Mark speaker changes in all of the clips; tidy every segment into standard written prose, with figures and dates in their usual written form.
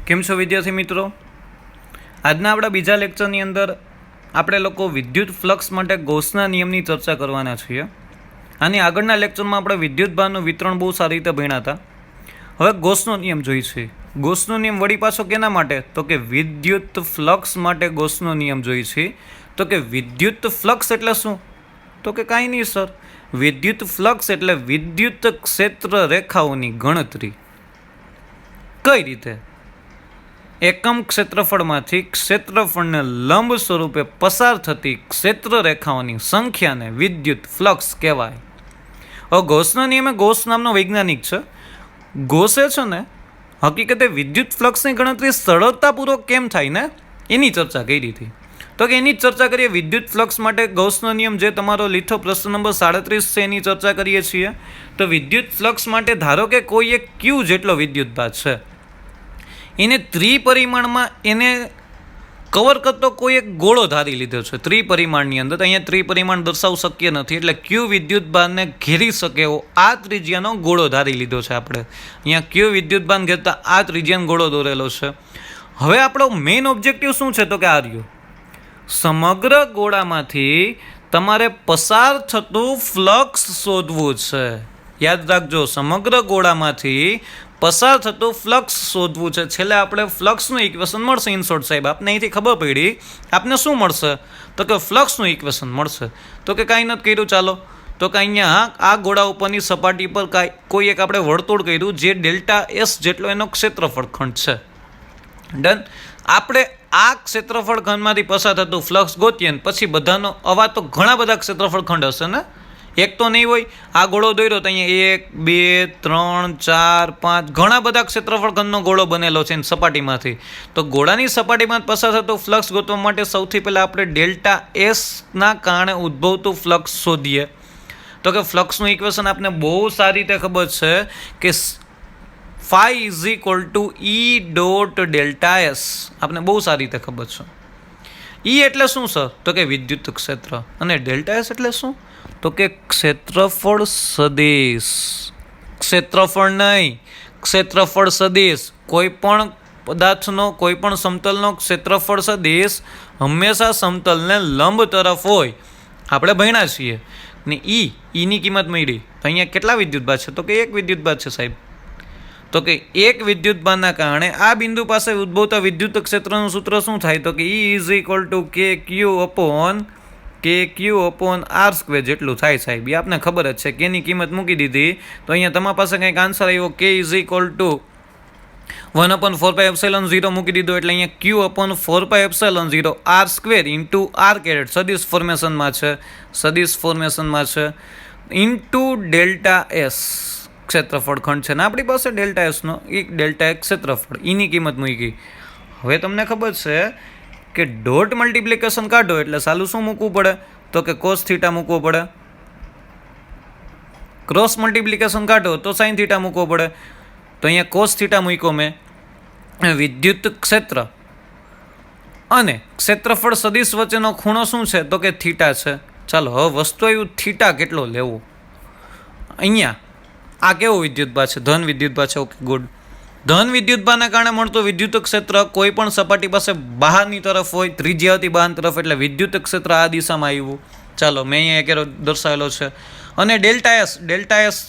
Speaker 1: કેમ છો વિદ્યાર્થી મિત્રો? આજના આપણા બીજા લેક્ચરની અંદર આપણે લોકો વિદ્યુત ફ્લક્સ માટે ગૌસના નિયમની ચર્ચા કરવાના છીએ. આની આગળના લેક્ચરમાં આપણે વિદ્યુતભારનું વિતરણ બહુ સારી રીતે ભણ્યા હતા. હવે ગૌસનો નિયમ જોઈશે. ગૌસનો નિયમ વળી પાછો કેના માટે? તો કે વિદ્યુત ફ્લક્સ માટે ગૌસનો નિયમ જોઈશે. તો કે વિદ્યુત ફ્લક્સ એટલે શું? તો કે કાંઈ નહીં સર, વિદ્યુત ફ્લક્સ એટલે વિદ્યુત ક્ષેત્ર રેખાઓની ગણતરી. કઈ રીતે? એકમ ક્ષેત્રફળમાંથી ક્ષેત્રફળને લંબ સ્વરૂપે પસાર થતી ક્ષેત્ર રેખાઓની સંખ્યાને વિદ્યુત ફ્લક્સ કહેવાય. હવે ગૌસના નિયમે ગૌસ નામનો વૈજ્ઞાનિક છે. ગૌસે છે ને હકીકતે વિદ્યુત ફ્લક્સની ગણતરી સરળતાપૂર્વક કેમ થાય ને એની ચર્ચા કરી હતી. તો કે એની જ ચર્ચા કરીએ. વિદ્યુત ફ્લક્સ માટે ગૌસનો નિયમ જે તમારો લીધો પ્રશ્ન નંબર 37 છે એની ચર્ચા કરીએ છીએ. તો વિદ્યુત ફ્લક્સ માટે ધારો કે કોઈ એક ક્યુ જેટલો વિદ્યુતભાર છે, એને ત્રિપરિમાણમાં એને કવર કરતો કોઈ એક ગોળો ધારી લીધો છે ત્રિપરિમાણની અંદર. અહીંયા ત્રિપરિમાણ દર્શાવવું શક્ય નથી, એટલે ક્યુ વિદ્યુતભારને ઘેરી શકે એવો આ ત્રિજ્યાનો ગોળો ધારી લીધો છે આપણે. અહીંયા ક્યુ વિદ્યુતભારને ઘેરતા આ ત્રિજ્યાનો ગોળો દોરેલો છે. હવે આપણો મેઇન ઓબ્જેક્ટિવ શું છે? તો કે આ રહ્યો, સમગ્ર ગોળામાંથી તમારે પસાર થતું ફ્લક્સ શોધવું છે. યાદ રાખજો, સમગ્ર ગોળામાંથી પસાર થતું ફ્લક્સ શોધવું છે. છેલ્લે આપણે ફ્લક્સનું ઇક્વેશન મળશે. ઇન શોર્ટ સાહેબ, આપને અહીંથી ખબર પડી, આપને શું મળશે? તો કે ફ્લક્સનું ઇક્વેશન મળશે. તો કે કાંઈ નથી કર્યું, ચાલો તો કે અહીંયા આ ગોળા ઉપરની સપાટી પર કોઈ એક આપણે વર્તુળ કર્યું જે ડેલ્ટા એસ જેટલો એનો ક્ષેત્રફળ ખંડ છે. ડન. આપણે આ ક્ષેત્રફળ ખંડમાંથી પસાર થતું ફ્લક્સ ગોતીએ ને પછી બધાનો આવા તો ઘણા બધા ક્ષેત્રફળ ખંડ હશે ને, એક તો નહીં હોય. આ ગોળો દોર્યો તો અહીંયા 1 2 3 4 5 ઘણા બધા ક્ષેત્રફળ ખંડનો ગોળો બનેલો છે સપાટીમાંથી. તો ગોળાની સપાટીમાં પસાર થતું ફ્લક્સ ગોતવા માટે સૌથી પહેલાં આપણે ડેલ્ટા એસના કારણે ઉદ્ભવતું ફ્લક્સ શોધીએ. તો કે ફ્લક્સનું ઇક્વેશન આપને બહુ સારી રીતે ખબર છે કે phi is equal to E dot delta S. આપને બહુ સારી રીતે ખબર છે. ઈ એટલે શું સર? તો કે વિદ્યુત ક્ષેત્ર. અને ડેલ્ટા એસ એટલે શું? તો કે ક્ષેત્રફળ સદિશ. ક્ષેત્રફળ નહીં, ક્ષેત્રફળ સદિશ. કોઈ પણ પદાર્થનો, કોઈ પણ સમતલનો ક્ષેત્રફળ સદિશ હંમેશા સમતલને લંબ તરફ હોય. આપણે ભણ્યા છીએ ને ઈની કિંમત મળી. અહીંયા કેટલા વિદ્યુતભાર છે? તો કે એક વિદ્યુતભાર છે સાહેબ. તો કે એક વિદ્યુતભારના કારણે આ બિંદુ પાસે ઉદ્ભવતા વિદ્યુત ક્ષેત્રનું સૂત્ર શું થાય? તો કે ઈ ઇઝ ઇક્વલ ટુ કે ક્યુ અપોન આર સ્ક્વેર જેટલું થાય સાહેબ. એ આપને ખબર જ છે. કેની કિંમત મૂકી દીધી તો અહીંયા તમારી પાસે કંઈક આન્સર આવ્યો કે ઇઝ ઇક્વલ ટુ 1/4πε0 મૂકી દીધો. એટલે અહીંયા q upon 4πε0 r square into r caret સદિશ ફોર્મેશનમાં છે ઇન્ટુ ડેલ્ટા એસ ક્ષેત્રફળ ખંડ છે ને આપણી પાસે ડેલ્ટા એસનો એક ડેલ્ટા એસ ક્ષેત્રફળ. એની કિંમત મૂકી. હવે તમને ખબર છે કે ડોટ મલ્ટિપ્લિકેશન કાઢો એટલે સાલું શું મૂકવું પડે? તો કે કોસ થીટા મૂકવો પડે. ક્રોસ મલ્ટિપ્લિકેશન કાઢો તો સાઇન થીટા મૂકવો પડે. તો અહીંયા કોસ થીટા મૂક્યો મેં. વિદ્યુત ક્ષેત્ર અને ક્ષેત્રફળ સદિશ વચ્ચેનો ખૂણો શું છે? તો કે થીટા છે. ચાલો હવે વસ્તુ એવું, થીટા કેટલો લેવો? અહીંયા આ કેવો વિદ્યુતભાર છે? ધન વિદ્યુતભાર છે. Okay, good. ધન વિદ્યુતભારના કારણે મળતું વિદ્યુત ક્ષેત્ર કોઈ પણ સપાટી પાસે બહારની તરફ હોય, ત્રિજ્યાથી બહારની તરફ, એટલે વિદ્યુત ક્ષેત્ર આ દિશામાં આવ્યું. ચાલો મેં અહીંયા એક દર્શાવેલો છે. અને ડેલ્ટા એસ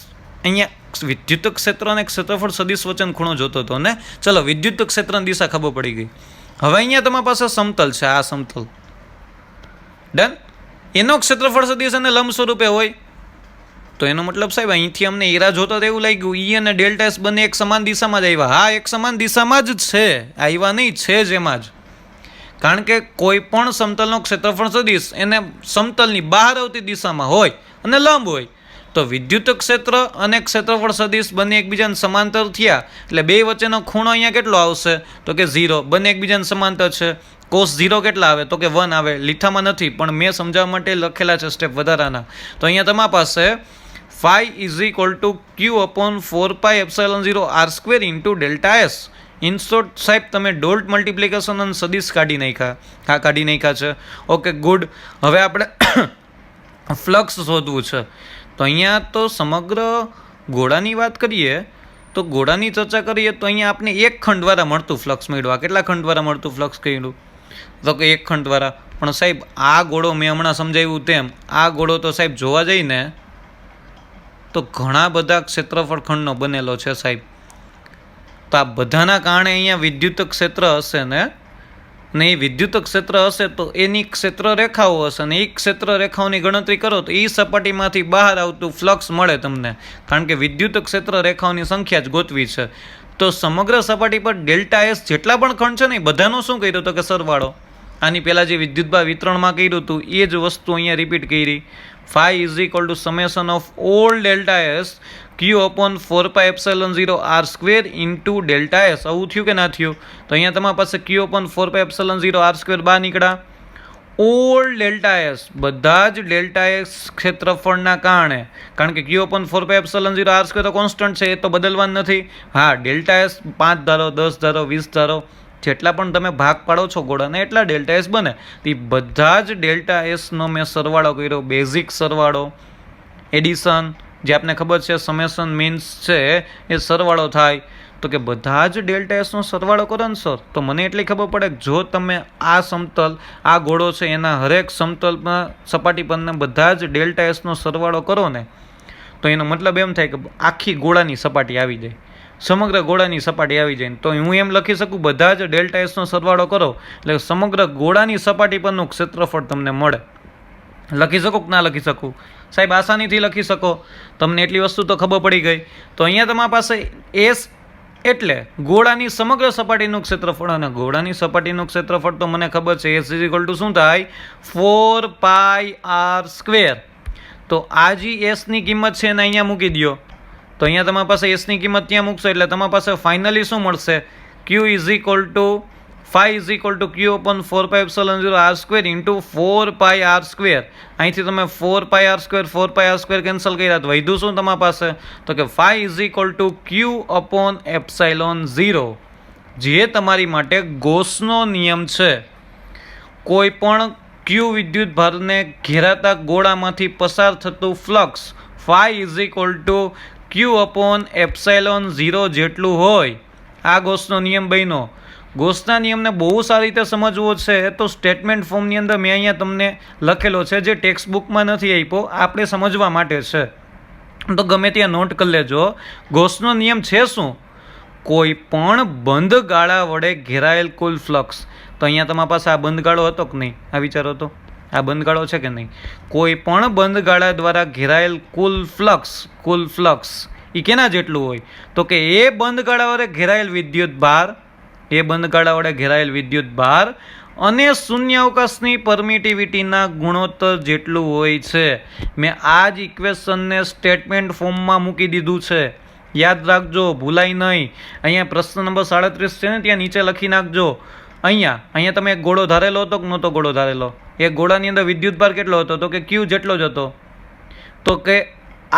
Speaker 1: અહીંયા વિદ્યુત ક્ષેત્ર અને ક્ષેત્રફળ સદિશ વચ્ચેનો ખૂણો જોતો હતો ને. ચલો વિદ્યુત ક્ષેત્રની દિશા ખબર પડી ગઈ. હવે અહીંયા તમારી પાસે સમતલ છે, આ સમતલ. ડન. એનો ક્ષેત્રફળ સદિશ અને લંબ સ્વરૂપે હોય. તો એનો મતલબ સાહેબ અહીંથી અમને એરા જોતા એવું લાગ્યું ઈ અને ડેલ્ટા એસ બંને એક સમાન દિશામાં જ આવ્યા. હા, એક સમાન દિશામાં જ છે, આવ્યા નહીં, છે જ એમાં જ. કારણ કે કોઈ પણ સમતલનો ક્ષેત્રફળ સદિશ એને સમતલની બહાર આવતી દિશામાં હોય અને લંબ હોય. તો વિદ્યુત ક્ષેત્ર અને ક્ષેત્રફળ સદિશ બંને એકબીજાને સમાંતર થયા એટલે બે વચ્ચેનો ખૂણો અહીંયા કેટલો આવશે? તો કે 0. બંને એકબીજાને સમાંતર છે. કોસ 0 કેટલા આવે? તો કે 1 આવે. લીઠામાં નથી પણ મેં સમજાવવા માટે લખેલા છે સ્ટેપ વધારાના. તો અહીંયા તમારી પાસે phi is equal to q upon 4πε0 r square into delta s. In short સાહેબ તમે ડોટ મલ્ટિપ્લિકેશન અને સદિશ કાઢી નાખ્યા છે. Okay, good. હવે આપણે ફ્લક્સ શોધવું છે. તો અહીંયા તો સમગ્ર ગોળાની વાત કરીએ તો ગોળાની ચર્ચા કરીએ તો અહીંયા આપણે એક ખંડ દ્વારા મળતું ફ્લક્સ મેળવા. કેટલા ખંડ દ્વારા મળતું ફ્લક્સ કહ્યું? તો કે એક ખંડ દ્વારા. પણ સાહેબ આ ગોળો મેં હમણાં સમજાવ્યું તેમ આ ગોળો તો સાહેબ જોવા જઈને તો ઘણા બધા ક્ષેત્રફળ ખંડનો બનેલો છે સાહેબ. તો આ બધાના કારણે અહીંયા વિદ્યુત ક્ષેત્ર હશે ને એ વિદ્યુત ક્ષેત્ર હશે તો એની ક્ષેત્ર રેખાઓ હશે ને એ ક્ષેત્ર રેખાઓની ગણતરી કરો તો એ સપાટીમાંથી બહાર આવતું ફ્લક્સ મળે તમને, કારણ કે વિદ્યુત ક્ષેત્ર રેખાઓની સંખ્યા જ ગોતવી છે. તો સમગ્ર સપાટી પર ડેલ્ટા એસ જેટલા પણ ખંડ છે ને એ બધાનો શું કર્યું તો કે સરવાળો. આની પહેલાં જે વિદ્યુતભાર વિતરણમાં કર્યું હતું એ જ વસ્તુ અહીંયા રિપીટ કરી. phi is equal to summation of all delta s q upon 4 pi epsilon 0 r square into delta s. આવું થયું કે ના થયું? તો અહીંયા તમારી પાસે q upon 4 pi epsilon 0 r square બહાર નીકળ્યા. ઓલ ડેલ્ટા એસ બધા જ ડેલ્ટા એસ ક્ષેત્રફળના કારણે, કારણ કે q upon 4 pi epsilon 0 r square તો કોન્સ્ટન્ટ છે, એ તો બદલવાનું નથી. હા, ડેલ્ટા એસ 5 ધારો, 10 ધારો, 20 ધારો, જેટલા પણ તમે ભાગ પાડો છો ગોળાને એટલા ડેલ્ટા એસ બને. એ બધા જ ડેલ્ટા એસનો મેં સરવાળો કર્યો, બેઝિક સરવાળો, એડિશન, જે આપને ખબર છે સમેશન મીન્સ છે એ સરવાળો થાય. તો કે બધા જ ડેલ્ટા એસનો સરવાળો કરો ને સર, તો મને એટલી ખબર પડે કે જો તમે આ સમતલ, આ ગોળો છે એના હરેક સમતલમાં સપાટી પરના બધા જ ડેલ્ટા એસનો સરવાળો કરો ને તો એનો મતલબ એમ થાય કે આખી ગોળાની સપાટી આવી જાય, સમગ્ર ગોળાની સપાટી આવી જાય. તો હું એમ લખી શકું બધા જ ડેલ્ટા એસનો સરવાળો કરો એટલે સમગ્ર ગોળાની સપાટી પરનું ક્ષેત્રફળ તમને મળે. લખી શકો કે ના લખી શકું? સાહેબ આસાનીથી લખી શકો, તમને એટલી વસ્તુ તો ખબર પડી ગઈ. તો અહીંયા તમારી પાસે એસ એટલે ગોળાની સમગ્ર સપાટીનું ક્ષેત્રફળ, અને ગોળાની સપાટીનું ક્ષેત્રફળ તો મને ખબર છે એસ ઇઝ ઇક્વલ ટુ શું થાય? 4 પાઈ આર સ્ક્વેર. તો આ જે એસની કિંમત છે એને અહીંયા મૂકી દો. તો અહીંયા તમારી પાસે એસની કિંમત ત્યાં મૂકશો એટલે તમારી પાસે ફાઇનલી શું મળશે? q is equal two phi is equal two q upon 4 pi epsilon 0 r square into 4 pi r square. અહીંથી તમે 4 pi r square 4 pi r square cancel કર્યા તો વધ્યું શું તમારી પાસે? તો કે phi is equal two q upon epsilon 0, જે તમારી માટે ગોસનો નિયમ છે. કોઈ પણ q વિદ્યુત ભારને ઘેરાતા ગોળામાંથી પસાર થતું flux phi is equal two q upon epsilon 0 જેટલું હોય. આ ગોસનો નિયમ બન્યો. ગોસના નિયમને બહુ સારી રીતે સમજવો છે તો સ્ટેટમેન્ટ ફોર્મની અંદર મેં અહીંયા તમને લખેલો છે, જે ટેક્સ્ટ બુકમાં નથી આપ્યો, આપણે સમજવા માટે છે. તો ગમે ત્યાં નોટ કરી લેજો. ગોસનો નિયમ છે શું? કોઈ પણ બંધ ગાળા વડે ઘેરાયેલ કુલ ફ્લક્સ. તો અહીંયા તમારી પાસે આ બંધ ગાળો હતો કે નહીં? આ વિચારો તો, આ બંધ ગાળો છે કે નહીં? કોઈ પણ બંધ ગાળા દ્વારા ઘેરાયેલ કુલ ફ્લક્સ એ કેના જેટલું હોય? તો કે એ બંધ ગાળા વડે ઘેરાયેલ વિદ્યુત ભાર, એ બંધ ગાળા વડે ઘેરાયેલ વિદ્યુત ભાર અને શૂન્ય અવકાશની પરમિટિવિટીના ગુણોત્તર જેટલું હોય છે. મેં આ જ ઇક્વેશનને સ્ટેટમેન્ટ ફોર્મમાં મૂકી દીધું છે, યાદ રાખજો, ભૂલાય નહીં. અહીંયા પ્રશ્ન નંબર 37 છે ને ત્યાં નીચે લખી નાખજો. અહીંયા તમે એક ગોળો ધારેલો હતો કે નહોતો ગોળો ધારેલો? એ ગોળાની અંદર વિદ્યુત ભાર કેટલો હતો? તો કે q જેટલો જ હતો. તો કે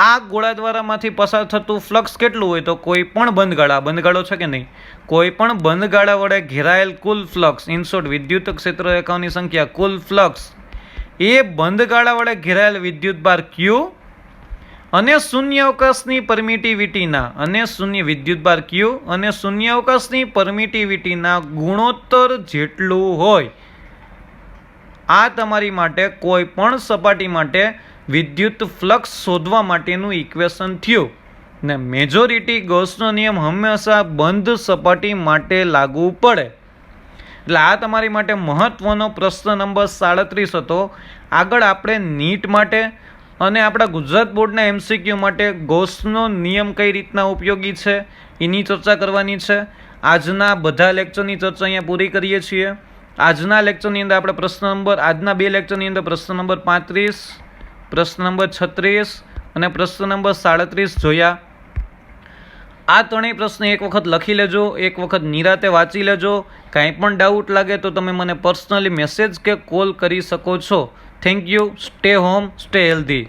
Speaker 1: આ ગોળા દ્વારામાંથી પસાર થતું ફ્લક્સ કેટલું હોય? તો કોઈ પણ બંધ ગાળો છે કે નહીં? કોઈ પણ બંધ ગાળા વડે ઘેરાયેલ કુલ ફ્લક્સ, ઇન શોર્ટ વિદ્યુત ક્ષેત્ર રેખાઓની સંખ્યા, કુલ ફ્લક્સ, એ બંધ ગાળા વડે ઘેરાયેલ વિદ્યુત ભાર q અને શૂન્ય અવકાશની પરમિટિવિટીના વિદ્યુત ભાર q અને શૂન્ય અવકાશની પરમિટિવિટીના ગુણોત્તર જેટલું હોય. આ તમારી માટે કોઈ પણ સપાટી માટે વિદ્યુત ફ્લક્સ શોધવા માટેનું ઇક્વેશન થયું. ને મેજોરિટી ગોસનો નિયમ હંમેશા બંધ સપાટી માટે લાગુ પડે. એટલે આ તમારી માટે મહત્વનો પ્રશ્ન નંબર 37 હતો. આગળ આપણે નીટ માટે અને આપણા ગુજરાત બોર્ડના MCQ માટે ગોસનો નિયમ કઈ રીતના ઉપયોગી છે એની ચર્ચા કરવાની છે. આજના બધા લેક્ચરની ચર્ચા અહીંયા પૂરી કરીએ છીએ. આજના લેક્ચરની અંદર આપણે આજના 2 લેક્ચરની અંદર પ્રશ્ન નંબર 35, પ્રશ્ન નંબર 36 અને પ્રશ્ન નંબર 37 જોયા. આ ત્રણેય પ્રશ્ન એક વખત લખી લેજો, એક વખત નિરાતે વાંચી લેજો. કાંઈ પણ ડાઉટ લાગે તો તમે મને પર્સનલી મેસેજ કે કોલ કરી શકો છો. Thank you. Stay home, stay healthy.